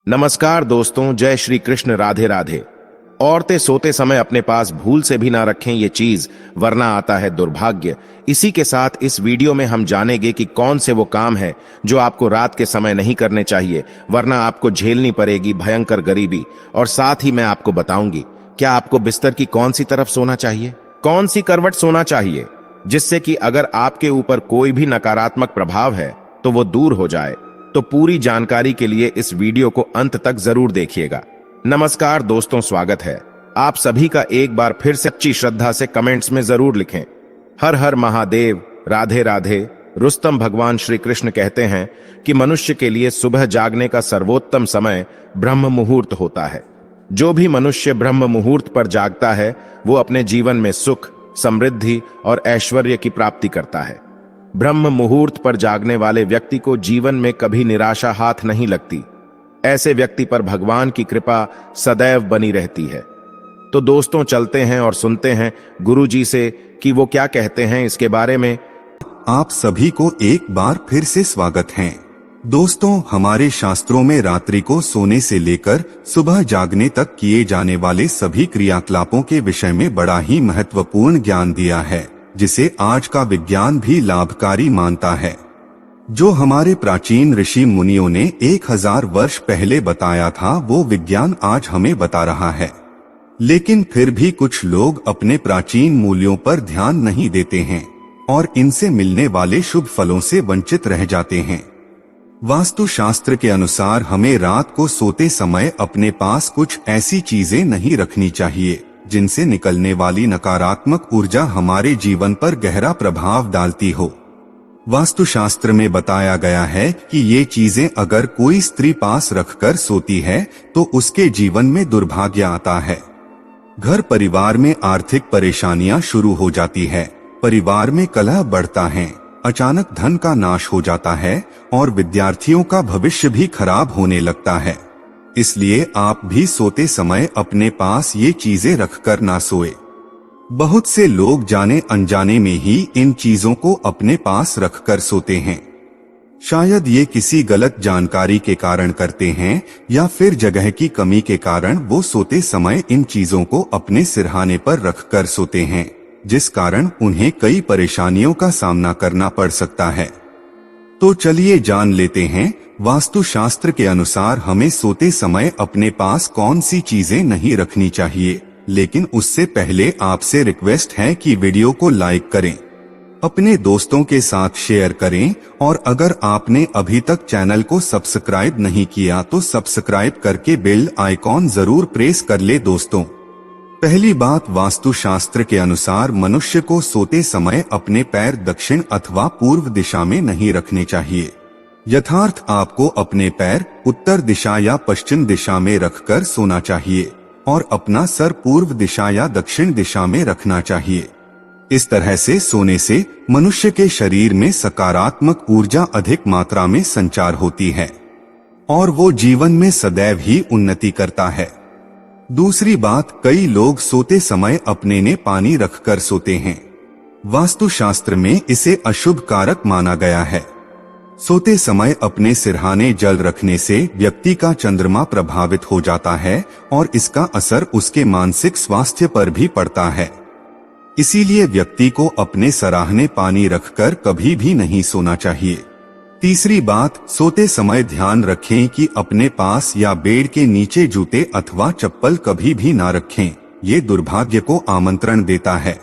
नमस्कार दोस्तों, जय श्री कृष्ण, राधे राधे। औरतें सोते समय अपने पास भूल से भी ना रखें ये चीज, वरना आता है दुर्भाग्य। इसी के साथ इस वीडियो में हम जानेंगे कि कौन से वो काम है जो आपको रात के समय नहीं करने चाहिए, वरना आपको झेलनी पड़ेगी भयंकर गरीबी। और साथ ही मैं आपको बताऊंगी क्या आपको बिस्तर की कौन सी तरफ सोना चाहिए, कौन सी करवट सोना चाहिए, जिससे कि अगर आपके ऊपर कोई भी नकारात्मक प्रभाव है तो वो दूर हो जाए। तो पूरी जानकारी के लिए इस वीडियो को अंत तक जरूर देखिएगा। नमस्कार दोस्तों, स्वागत है आप सभी का एक बार फिर से। सच्ची श्रद्धा से कमेंट्स में जरूर लिखें हर हर महादेव, राधे राधे। रुस्तम भगवान श्री कृष्ण कहते हैं कि मनुष्य के लिए सुबह जागने का सर्वोत्तम समय ब्रह्म मुहूर्त होता है। जो भी मनुष्य ब्रह्म मुहूर्त पर जागता है वो अपने जीवन में सुख, समृद्धि और ऐश्वर्य की प्राप्ति करता है। ब्रह्म मुहूर्त पर जागने वाले व्यक्ति को जीवन में कभी निराशा हाथ नहीं लगती। ऐसे व्यक्ति पर भगवान की कृपा सदैव बनी रहती है। तो दोस्तों चलते हैं और सुनते हैं गुरुजी से कि वो क्या कहते हैं इसके बारे में। आप सभी को एक बार फिर से स्वागत है। दोस्तों, हमारे शास्त्रों में रात्रि को सोने से लेकर सुबह जागने तक किए जाने वाले सभी क्रियाकलापों के विषय में बड़ा ही महत्वपूर्ण ज्ञान दिया है, जिसे आज का विज्ञान भी लाभकारी मानता है। जो हमारे प्राचीन ऋषि मुनियों ने 1000 वर्ष पहले बताया था वो विज्ञान आज हमें बता रहा है। लेकिन फिर भी कुछ लोग अपने प्राचीन मूल्यों पर ध्यान नहीं देते हैं और इनसे मिलने वाले शुभ फलों से वंचित रह जाते हैं। वास्तुशास्त्र के अनुसार हमें रात को सोते समय अपने पास कुछ ऐसी चीजें नहीं रखनी चाहिए जिनसे निकलने वाली नकारात्मक ऊर्जा हमारे जीवन पर गहरा प्रभाव डालती हो। वास्तुशास्त्र में बताया गया है कि ये चीजें अगर कोई स्त्री पास रखकर सोती है तो उसके जीवन में दुर्भाग्य आता है। घर परिवार में आर्थिक परेशानियां शुरू हो जाती है, परिवार में कलह बढ़ता है, अचानक धन का नाश हो जाता है और विद्यार्थियों का भविष्य भी खराब होने लगता है। इसलिए आप भी सोते समय अपने पास ये चीजें रखकर ना सोए। बहुत से लोग जाने अनजाने में ही इन चीजों को अपने पास रखकर सोते हैं। शायद ये किसी गलत जानकारी के कारण करते हैं या फिर जगह की कमी के कारण वो सोते समय इन चीजों को अपने सिरहाने पर रखकर सोते हैं, जिस कारण उन्हें कई परेशानियों का सामना करना पड़ सकता है। तो चलिए जान लेते हैं वास्तुशास्त्र के अनुसार हमें सोते समय अपने पास कौन सी चीजें नहीं रखनी चाहिए। लेकिन उससे पहले आपसे रिक्वेस्ट है कि वीडियो को लाइक करें, अपने दोस्तों के साथ शेयर करें और अगर आपने अभी तक चैनल को सब्सक्राइब नहीं किया तो सब्सक्राइब करके बेल आइकॉन जरूर प्रेस कर ले। दोस्तों, पहली बात, वास्तुशास्त्र के अनुसार मनुष्य को सोते समय अपने पैर दक्षिण अथवा पूर्व दिशा में नहीं रखने चाहिए। यथार्थ आपको अपने पैर उत्तर दिशा या पश्चिम दिशा में रखकर सोना चाहिए और अपना सर पूर्व दिशा या दक्षिण दिशा में रखना चाहिए। इस तरह से सोने से मनुष्य के शरीर में सकारात्मक ऊर्जा अधिक मात्रा में संचार होती है और वो जीवन में सदैव ही उन्नति करता है। दूसरी बात, कई लोग सोते समय अपने ने पानी रखकर सोते हैं। वास्तुशास्त्र में इसे अशुभ कारक माना गया है। सोते समय अपने सिरहाने जल रखने से व्यक्ति का चंद्रमा प्रभावित हो जाता है और इसका असर उसके मानसिक स्वास्थ्य पर भी पड़ता है। इसीलिए व्यक्ति को अपने सराहने पानी रखकर कभी भी नहीं सोना चाहिए। तीसरी बात, सोते समय ध्यान रखें कि अपने पास या बेड के नीचे जूते अथवा चप्पल कभी भी ना रखें। ये दुर्भाग्य को आमंत्रण देता है।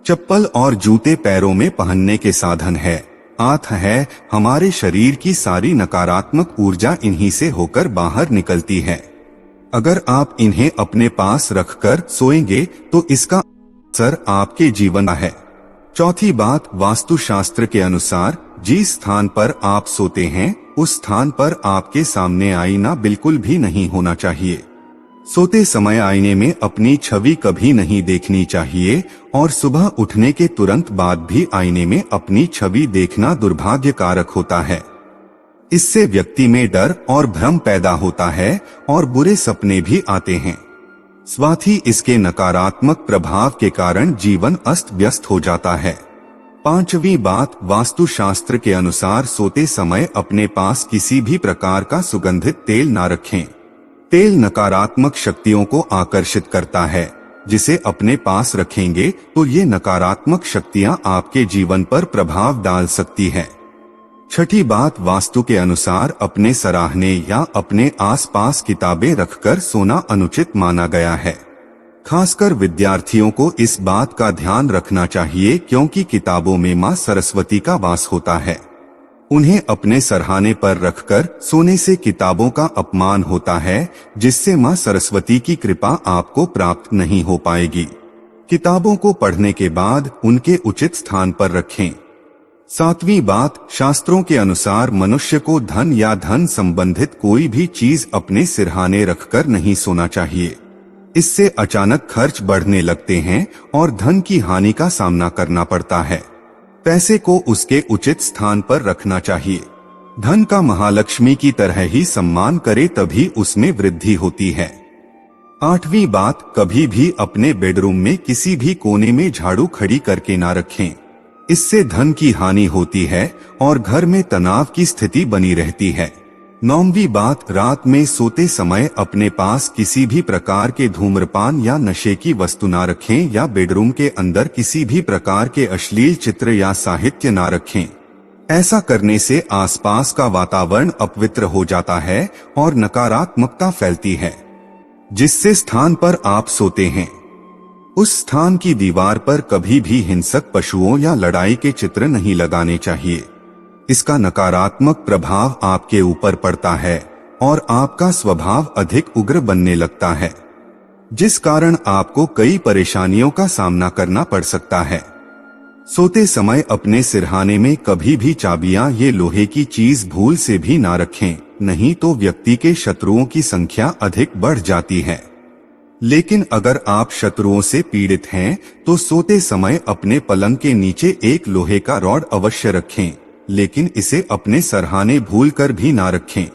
चप्पल और जूते पैरों में पहनने के साधन है, आत्थ है। हमारे शरीर की सारी नकारात्मक ऊर्जा इन्हीं से होकर बाहर निकलती है। अगर आप इन्हें अपने पास रखकर सोएंगे तो इसका असर आपके जीवन में है। चौथी बात, वास्तुशास्त्र के अनुसार जिस स्थान पर आप सोते हैं उस स्थान पर आपके सामने आईना बिल्कुल भी नहीं होना चाहिए। सोते समय आईने में अपनी छवि कभी नहीं देखनी चाहिए और सुबह उठने के तुरंत बाद भी आईने में अपनी छवि देखना दुर्भाग्य कारक होता है। इससे व्यक्ति में डर और भ्रम पैदा होता है और बुरे सपने भी आते हैं। साथ ही इसके नकारात्मक प्रभाव के कारण जीवन अस्त व्यस्त हो जाता है। पांचवी बात, वास्तुशास्त्र के अनुसार सोते समय अपने पास किसी भी प्रकार का सुगंधित तेल ना रखें। तेल नकारात्मक शक्तियों को आकर्षित करता है, जिसे अपने पास रखेंगे तो ये नकारात्मक शक्तियां आपके जीवन पर प्रभाव डाल सकती है। छठी बात, वास्तु के अनुसार अपने सराहने या अपने आसपास किताबें रखकर सोना अनुचित माना गया है। खासकर विद्यार्थियों को इस बात का ध्यान रखना चाहिए क्योंकि किताबों में मां सरस्वती का वास होता है। उन्हें अपने सरहाने पर रखकर सोने से किताबों का अपमान होता है, जिससे मां सरस्वती की कृपा आपको प्राप्त नहीं हो पाएगी। किताबों को पढ़ने के बाद उनके उचित स्थान पर रखें। सातवीं बात, शास्त्रों के अनुसार मनुष्य को धन या धन संबंधित कोई भी चीज अपने सिरहाने रखकर नहीं सोना चाहिए। इससे अचानक खर्च बढ़ने लगते हैं और धन की हानि का सामना करना पड़ता है। पैसे को उसके उचित स्थान पर रखना चाहिए। धन का महालक्ष्मी की तरह ही सम्मान करे तभी उसमें वृद्धि होती है। आठवीं बात, कभी भी अपने बेडरूम में किसी भी कोने में झाड़ू खड़ी करके ना रखें। इससे धन की हानि होती है और घर में तनाव की स्थिति बनी रहती है। नौवीं बात, रात में सोते समय अपने पास किसी भी प्रकार के धूम्रपान या नशे की वस्तु ना रखें या बेडरूम के अंदर किसी भी प्रकार के अश्लील चित्र या साहित्य ना रखें। ऐसा करने से आसपास का वातावरण अपवित्र हो जाता है और नकारात्मकता फैलती है। जिससे स्थान पर आप सोते हैं उस स्थान की दीवार पर कभी भी हिंसक पशुओं या लड़ाई के चित्र नहीं लगाने चाहिए। इसका नकारात्मक प्रभाव आपके ऊपर पड़ता है और आपका स्वभाव अधिक उग्र बनने लगता है, जिस कारण आपको कई परेशानियों का सामना करना पड़ सकता है। सोते समय अपने सिरहाने में कभी भी चाबियां ये लोहे की चीज भूल से भी ना रखें, नहीं तो व्यक्ति के शत्रुओं की संख्या अधिक बढ़ जाती है। लेकिन अगर आप शत्रुओं से पीड़ित हैं तो सोते समय अपने पलंग के नीचे एक लोहे का रॉड अवश्य रखें, लेकिन इसे अपने सरहाने भूलकर भी ना रखें।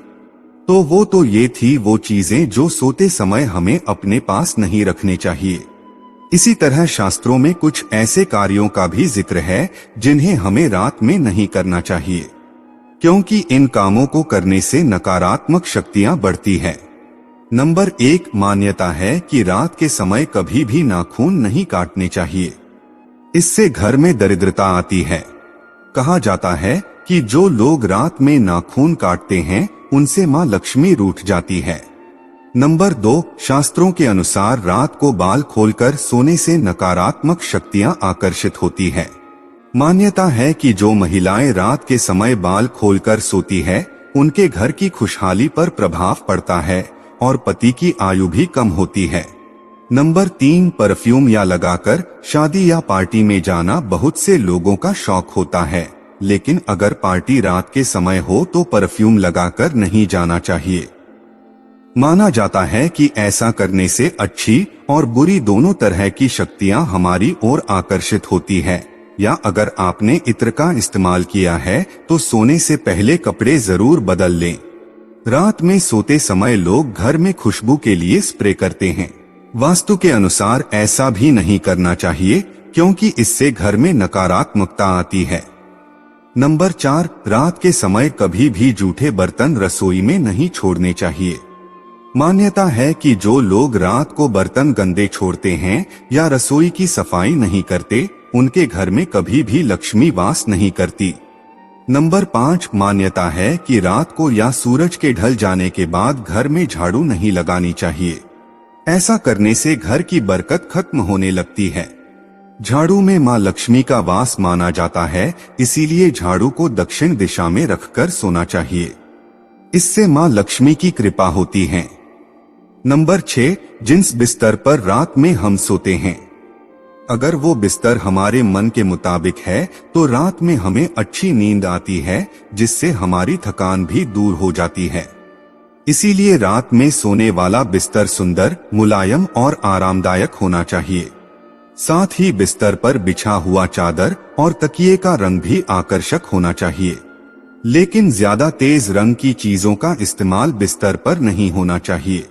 तो ये थी वो चीजें जो सोते समय हमें अपने पास नहीं रखने चाहिए। इसी तरह शास्त्रों में कुछ ऐसे कार्यों का भी जिक्र है जिन्हें हमें रात में नहीं करना चाहिए, क्योंकि इन कामों को करने से नकारात्मक शक्तियां बढ़ती है। नंबर 1, मान्यता है कि रात के समय कभी भी नाखून नहीं काटने चाहिए। इससे घर में दरिद्रता आती है। कहा जाता है कि जो लोग रात में नाखून काटते हैं उनसे मां लक्ष्मी रूठ जाती है। नंबर 2, शास्त्रों के अनुसार रात को बाल खोलकर सोने से नकारात्मक शक्तियां आकर्षित होती है। मान्यता है कि जो महिलाएं रात के समय बाल खोलकर सोती है उनके घर की खुशहाली पर प्रभाव पड़ता है और पति की आयु भी कम होती है। नंबर 3, परफ्यूम या लगाकर शादी या पार्टी में जाना बहुत से लोगों का शौक होता है, लेकिन अगर पार्टी रात के समय हो तो परफ्यूम लगाकर नहीं जाना चाहिए। माना जाता है कि ऐसा करने से अच्छी और बुरी दोनों तरह की शक्तियां हमारी ओर आकर्षित होती है। या अगर आपने इत्र का इस्तेमाल किया है तो सोने से पहले कपड़े जरूर बदल लें। रात में सोते समय लोग घर में खुशबू के लिए स्प्रे करते हैं। वास्तु के अनुसार ऐसा भी नहीं करना चाहिए क्योंकि इससे घर में नकारात्मकता आती है। नंबर 4, रात के समय कभी भी जूठे बर्तन रसोई में नहीं छोड़ने चाहिए। मान्यता है कि जो लोग रात को बर्तन गंदे छोड़ते हैं या रसोई की सफाई नहीं करते उनके घर में कभी भी लक्ष्मी वास नहीं करती। नंबर 5, मान्यता है कि रात को या सूरज के ढल जाने के बाद घर में झाड़ू नहीं लगानी चाहिए। ऐसा करने से घर की बरकत खत्म होने लगती है। झाड़ू में मां लक्ष्मी का वास माना जाता है, इसीलिए झाड़ू को दक्षिण दिशा में रखकर सोना चाहिए। इससे मां लक्ष्मी की कृपा होती है। नंबर 6, जिस बिस्तर पर रात में हम सोते हैं अगर वो बिस्तर हमारे मन के मुताबिक है तो रात में हमें अच्छी नींद आती है, जिससे हमारी थकान भी दूर हो जाती है। इसीलिए रात में सोने वाला बिस्तर सुंदर, मुलायम और आरामदायक होना चाहिए। साथ ही बिस्तर पर बिछा हुआ चादर और तकिए का रंग भी आकर्षक होना चाहिए। लेकिन ज्यादा तेज रंग की चीजों का इस्तेमाल बिस्तर पर नहीं होना चाहिए।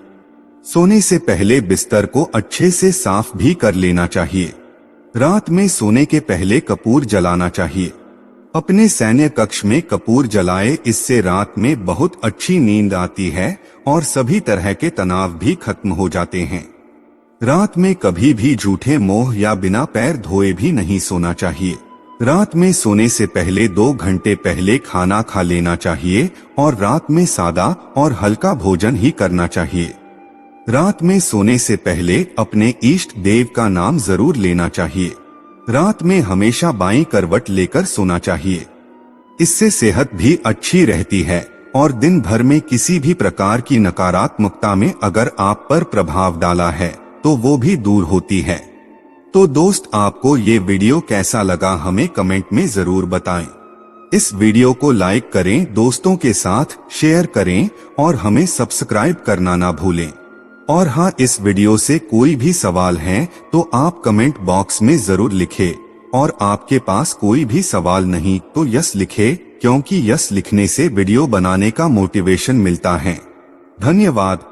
सोने से पहले बिस्तर को अच्छे से साफ भी कर लेना चाहिए। रात में सोने के पहले कपूर जलाना चाहिए। अपने सैन्य कक्ष में कपूर जलाए, इससे रात में बहुत अच्छी नींद आती है और सभी तरह के तनाव भी खत्म हो जाते हैं। रात में कभी भी झूठे मोह या बिना पैर धोए भी नहीं सोना चाहिए। रात में सोने से पहले 2 घंटे पहले खाना खा लेना चाहिए और रात में सादा और हल्का भोजन ही करना चाहिए। रात में सोने से पहले अपने इष्ट देव का नाम जरूर लेना चाहिए। रात में हमेशा बाईं करवट लेकर सोना चाहिए। इससे सेहत भी अच्छी रहती है और दिन भर में किसी भी प्रकार की नकारात्मकता में अगर आप पर प्रभाव डाला है तो वो भी दूर होती है। तो दोस्त, आपको ये वीडियो कैसा लगा हमें कमेंट में जरूर बताएं। इस वीडियो को लाइक करें, दोस्तों के साथ शेयर करें और हमें सब्सक्राइब करना ना भूलें। और हाँ, इस वीडियो से कोई भी सवाल है तो आप कमेंट बॉक्स में जरूर लिखें और आपके पास कोई भी सवाल नहीं तो यस लिखें, क्योंकि यस लिखने से वीडियो बनाने का मोटिवेशन मिलता है। धन्यवाद।